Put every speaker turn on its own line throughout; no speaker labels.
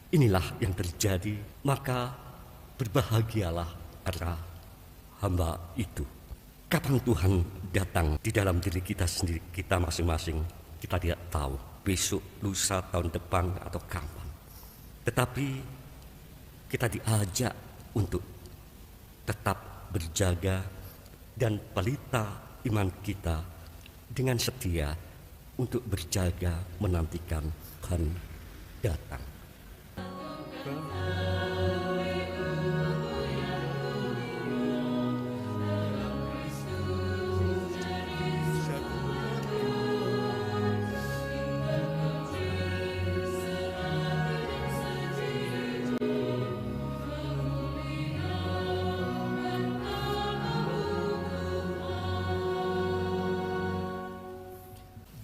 inilah yang terjadi, maka berbahagialah para hamba itu. Kapan Tuhan datang di dalam diri kita sendiri, kita masing-masing, kita tidak tahu. Besok, lusa, tahun depan, atau kapan. Tetapi kita diajak untuk tetap berjaga dan pelita iman kita dengan setia untuk berjaga menantikan Tuhan datang.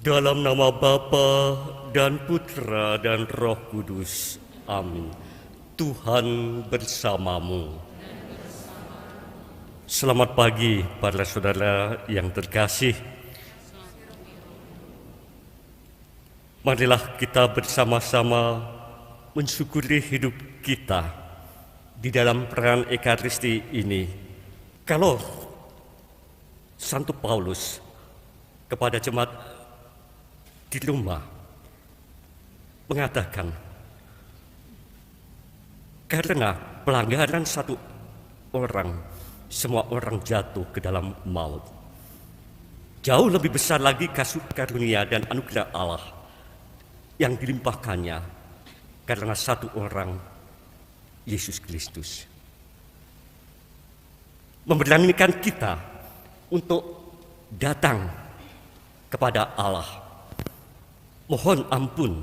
Dalam nama Bapa dan Putra dan Roh Kudus. Amin. Tuhan bersamamu. Selamat pagi para saudara yang terkasih. Marilah kita bersama-sama mensyukuri hidup kita di dalam peran Ekaristi ini. Kalau Santo Paulus kepada jemaat di rumah mengatakan, karena pelanggaran satu orang, semua orang jatuh ke dalam maut. Jauh lebih besar lagi kasih karunia dan anugerah Allah yang dilimpahkannya karena satu orang, Yesus Kristus. Memberanikan kita untuk datang kepada Allah. Mohon ampun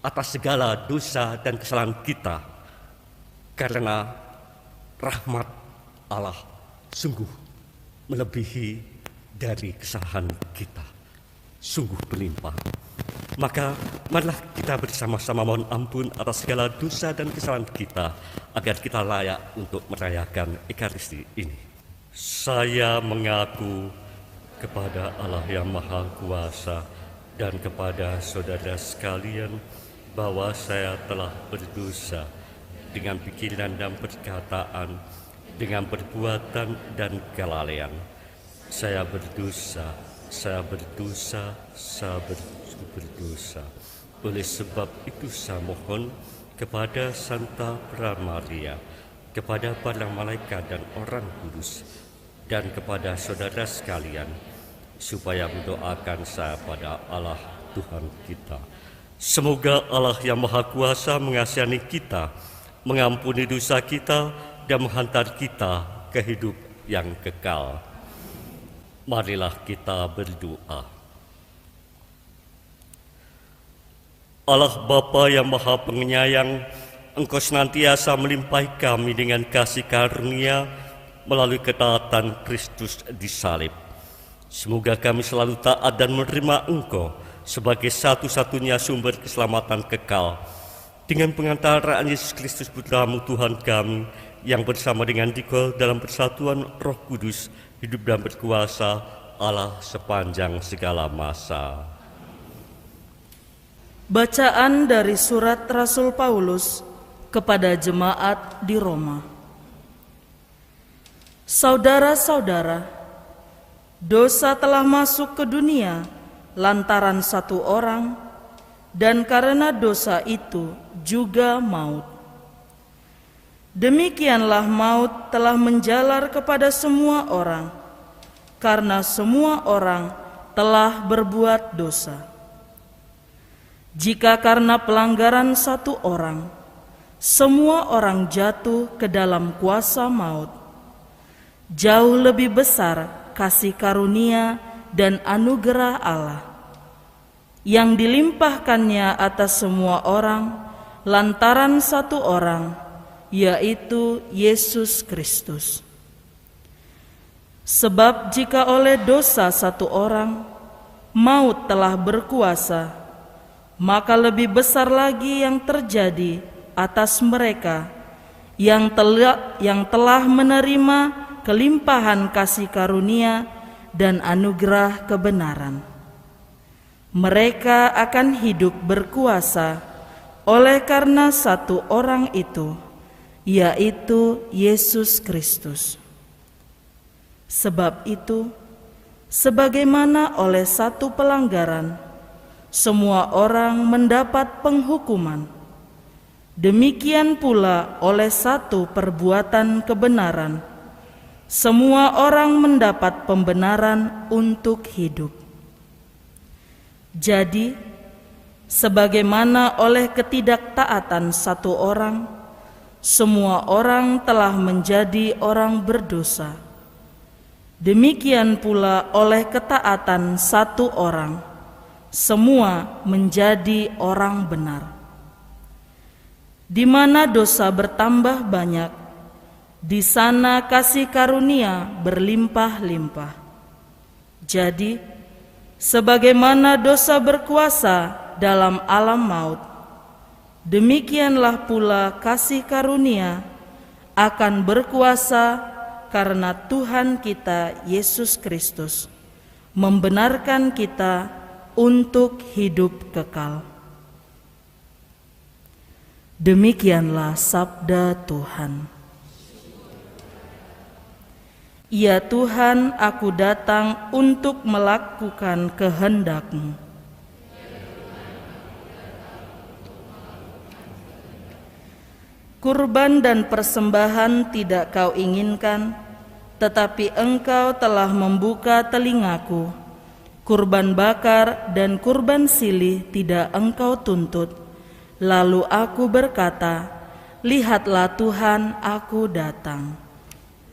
atas segala dosa dan kesalahan kita, karena rahmat Allah sungguh melebihi dari kesalahan kita, sungguh berlimpah. Maka marilah kita bersama-sama mohon ampun atas segala dosa dan kesalahan kita, agar kita layak untuk merayakan Ekaristi ini. Saya mengaku kepada Allah yang Maha Kuasa dan kepada saudara sekalian bahwa saya telah berdosa dengan pikiran dan perkataan, dengan perbuatan dan kelalaian. Saya berdosa. Oleh sebab itu saya mohon kepada Santa Pramaria, kepada para malaikat dan orang kudus, dan kepada saudara sekalian, supaya mendoakan saya pada Allah Tuhan kita. Semoga Allah yang Maha Kuasa mengasihani kita, mengampuni dosa kita, dan menghantar kita ke hidup yang kekal. Marilah kita berdoa. Allah Bapa yang Maha Penyayang, Engkau senantiasa melimpahi kami dengan kasih karunia melalui ketaatan Kristus di salib. Semoga kami selalu taat dan menerima Engkau sebagai satu-satunya sumber keselamatan kekal. Dengan pengantaraan Yesus Kristus Putra-Mu Tuhan kami, yang bersama dengan Dikau dalam persatuan Roh Kudus, hidup dan berkuasa Allah sepanjang segala masa.
Bacaan dari surat Rasul Paulus kepada jemaat di Roma. Saudara-saudara, dosa telah masuk ke dunia lantaran satu orang, dan karena dosa itu juga maut. Demikianlah maut telah menjalar kepada semua orang, karena semua orang telah berbuat dosa. Jika karena pelanggaran satu orang, semua orang jatuh ke dalam kuasa maut, jauh lebih besar kasih karunia dan anugerah Allah yang dilimpahkannya atas semua orang lantaran satu orang, yaitu Yesus Kristus. Sebab jika oleh dosa satu orang maut telah berkuasa, maka lebih besar lagi yang terjadi atas mereka yang telah menerima kelimpahan kasih karunia dan anugerah kebenaran. Mereka akan hidup berkuasa oleh karena satu orang itu, yaitu Yesus Kristus. Sebab itu, sebagaimana oleh satu pelanggaran semua orang mendapat penghukuman, demikian pula oleh satu perbuatan kebenaran semua orang mendapat pembenaran untuk hidup. Jadi, sebagaimana oleh ketidaktaatan satu orang semua orang telah menjadi orang berdosa, demikian pula oleh ketaatan satu orang semua menjadi orang benar. Di mana dosa bertambah banyak, di sana kasih karunia berlimpah-limpah. Jadi, sebagaimana dosa berkuasa dalam alam maut, demikianlah pula kasih karunia akan berkuasa karena Tuhan kita Yesus Kristus membenarkan kita untuk hidup kekal. Demikianlah sabda Tuhan. Ya Tuhan, aku datang untuk melakukan kehendak-Mu. Kurban dan persembahan tidak Kau inginkan, tetapi Engkau telah membuka telingaku. Kurban bakar dan kurban silih tidak Engkau tuntut. Lalu aku berkata, lihatlah Tuhan, aku datang.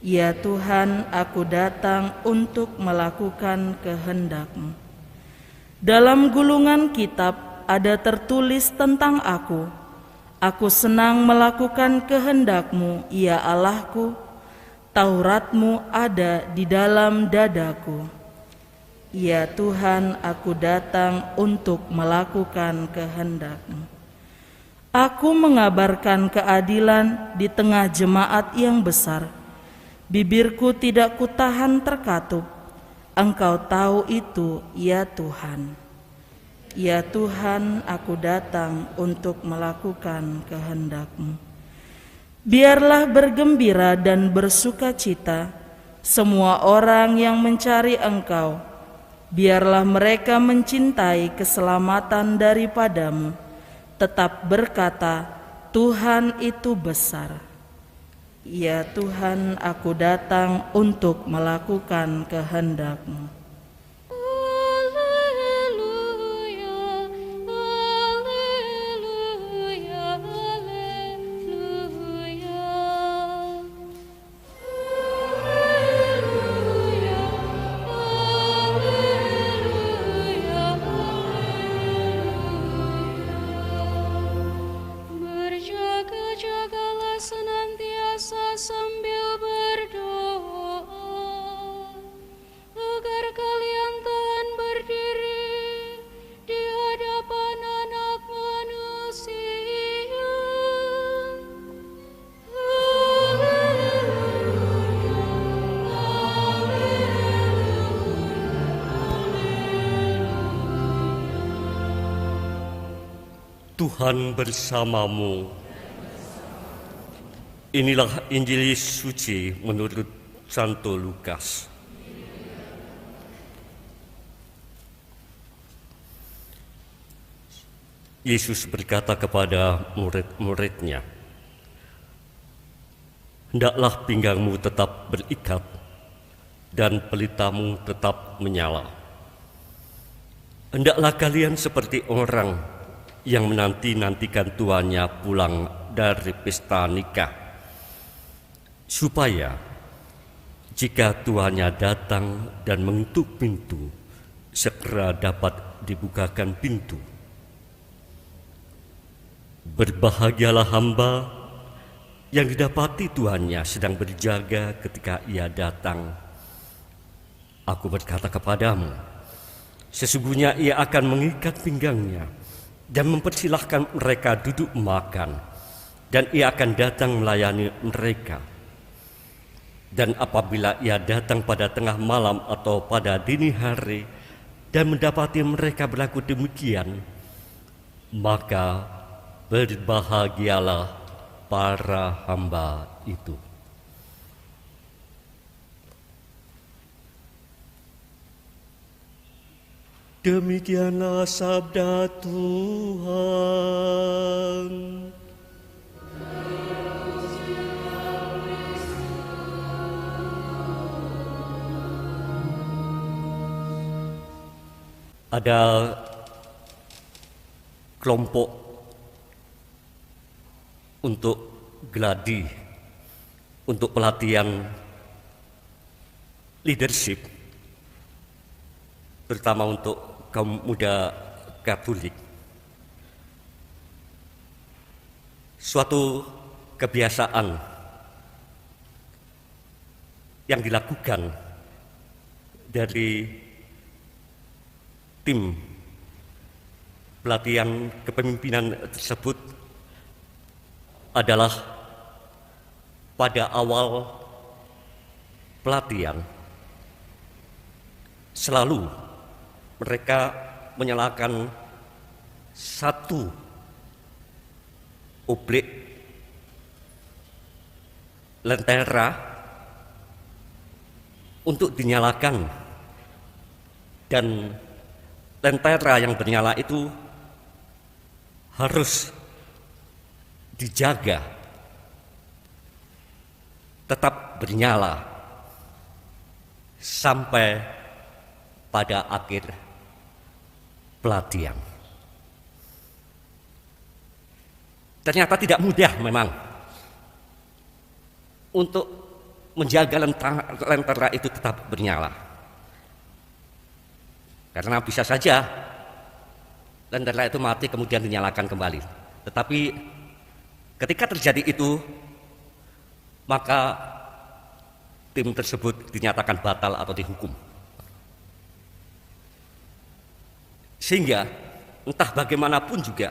Ya Tuhan, aku datang untuk melakukan kehendak-Mu. Dalam gulungan kitab ada tertulis tentang aku. Aku senang melakukan kehendak-Mu, ya Allahku. Taurat-Mu ada di dalam dadaku. Ya Tuhan, aku datang untuk melakukan kehendak-Mu. Aku mengabarkan keadilan di tengah jemaat yang besar. Bibirku tidak kutahan terkatup. Engkau tahu itu, ya Tuhan. Ya Tuhan, aku datang untuk melakukan kehendak-Mu. Biarlah bergembira dan bersukacita semua orang yang mencari Engkau. Biarlah mereka mencintai keselamatan daripada-Mu, tetap berkata, Tuhan itu besar. Ya Tuhan, aku datang untuk melakukan kehendak-Mu.
Haleluya, haleluya, haleluya. Haleluya, haleluya, haleluya. Berjaga-jagalah senantiasa sambil berdoa, agar kalian tahan berdiri di hadapan Anak Manusia. Haleluya, haleluya.
Tuhan bersamamu. Inilah Injil suci menurut Santo Lukas. Yesus berkata kepada murid-muridnya, hendaklah pinggangmu tetap berikat dan pelitamu tetap menyala. Hendaklah kalian seperti orang yang menanti-nantikan tuannya pulang dari pesta nikah, supaya jika tuannya datang dan mengetuk pintu, segera dapat dibukakan pintu. Berbahagialah hamba yang didapati tuannya sedang berjaga ketika ia datang. Aku berkata kepadamu, sesungguhnya ia akan mengikat pinggangnya dan mempersilahkan mereka duduk makan, dan ia akan datang melayani mereka. Dan apabila ia datang pada tengah malam atau pada dini hari dan mendapati mereka berlaku demikian, maka berbahagialah para hamba itu. Demikianlah sabda Tuhan. Ada kelompok untuk gladi, untuk pelatihan leadership, terutama untuk kaum muda Katolik. Suatu kebiasaan yang dilakukan dari tim pelatihan kepemimpinan tersebut adalah pada awal pelatihan selalu mereka menyalakan satu oblek lentera untuk dinyalakan, dan lentera yang bernyala itu harus dijaga tetap bernyala sampai pada akhir pelatihan. Ternyata tidak mudah memang untuk menjaga lentera itu tetap bernyala. Karena bisa saja lentera itu mati kemudian dinyalakan kembali. Tetapi ketika terjadi itu, maka tim tersebut dinyatakan batal atau dihukum. Sehingga entah bagaimanapun juga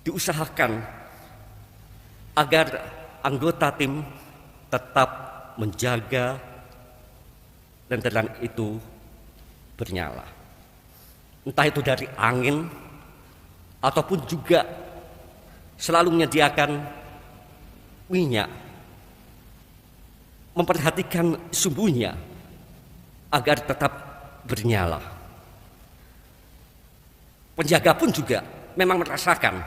diusahakan agar anggota tim tetap menjaga lentera itu bernyala. Entah itu dari angin ataupun juga selalu menyediakan minyak, memperhatikan sumbunya agar tetap bernyala. Penjaga pun juga memang merasakan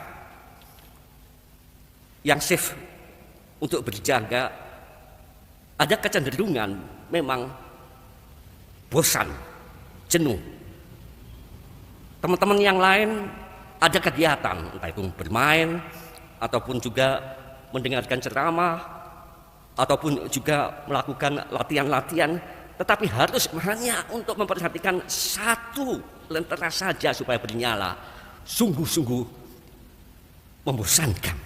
yang safe untuk berjaga ada kecenderungan memang bosan, jenuh. Teman-teman yang lain ada kegiatan, entah itu bermain ataupun juga mendengarkan ceramah ataupun juga melakukan latihan-latihan, tetapi harus hanya untuk memperhatikan satu lentera saja supaya bernyala. Sungguh-sungguh membosankan.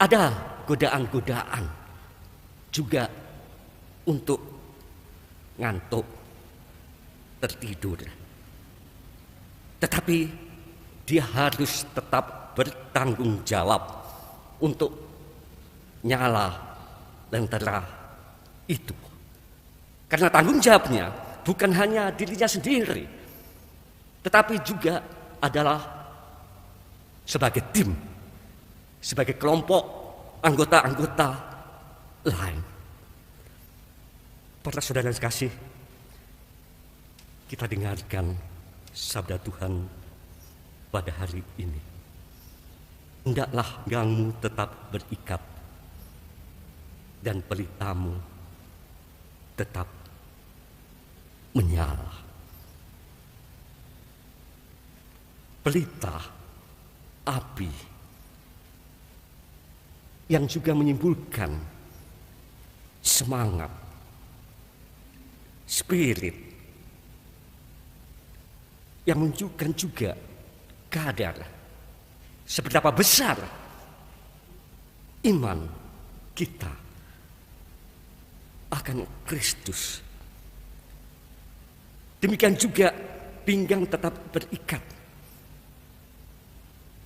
Ada godaan-godaan juga untuk ngantuk, tertidur. Tetapi dia harus tetap bertanggung jawab untuk nyala lentera itu. Karena tanggung jawabnya bukan hanya dirinya sendiri, tetapi juga adalah sebagai tim, sebagai kelompok anggota-anggota lain. Para saudara yang kasih, kita dengarkan sabda Tuhan pada hari ini. Hendaklah gangmu tetap berikat dan pelitamu tetap menyala. Pelita api yang juga menimbulkan semangat, spirit, yang menunjukkan juga kadar seberapa besar iman kita akan Kristus. Demikian juga pinggang tetap berikat,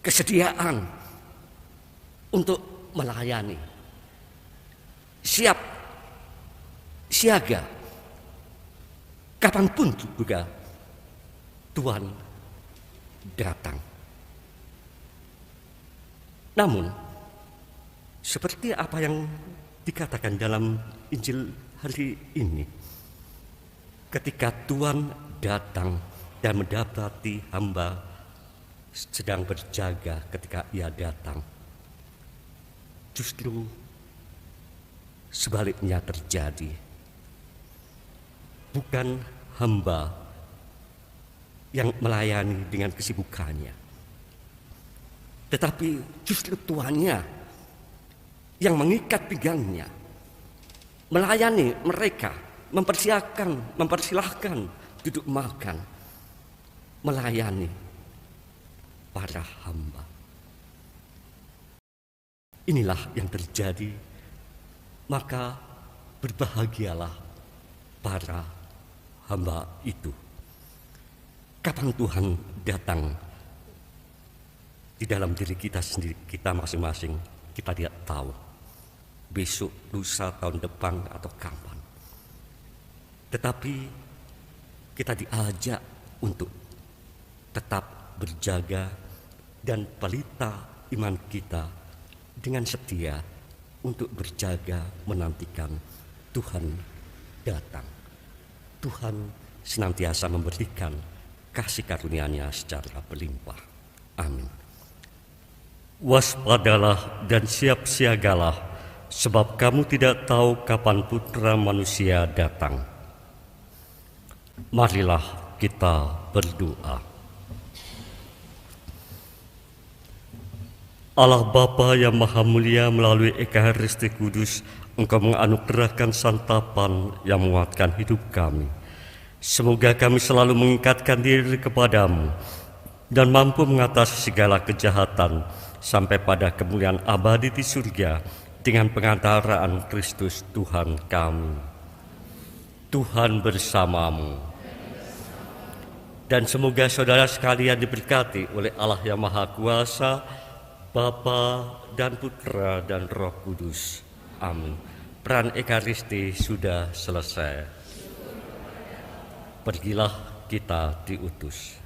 kesediaan untuk melayani, siap siaga kapanpun juga Tuhan datang. Namun, seperti apa yang dikatakan dalam Injil hari ini, ketika Tuhan datang dan mendapati hamba sedang berjaga ketika ia datang, justru sebaliknya terjadi. Bukan hamba yang melayani dengan kesibukannya, tetapi justru tuannya yang mengikat pinggangnya, melayani mereka, mempersilahkan duduk makan, melayani para hamba. Inilah yang terjadi, maka berbahagialah para hamba itu. Kapan Tuhan datang di dalam diri kita sendiri, kita masing-masing, kita tidak tahu. Besok, lusa, tahun depan, atau kapan. Tetapi kita diajak untuk tetap berjaga dan pelita iman kita dengan setia untuk berjaga menantikan Tuhan datang. Tuhan senantiasa memberikan kasih karunia-Nya secara berlimpah. Amin. Waspadalah dan siap siagalah, sebab kamu tidak tahu kapan Putra Manusia datang. Marilah kita berdoa. Allah Bapa yang Maha Mulia, melalui Ekaristi Kudus, Engkau menganugerahkan santapan yang menguatkan hidup kami. Semoga kami selalu mengikatkan diri kepadamu dan mampu mengatasi segala kejahatan sampai pada kemuliaan abadi di surga dengan pengantaraan Kristus Tuhan kami. Tuhan bersamamu. Dan semoga saudara sekalian diberkati oleh Allah yang Maha Kuasa, Bapa dan Putra dan Roh Kudus. Amin. Peran Ekaristi sudah selesai. Pergilah, kita diutus.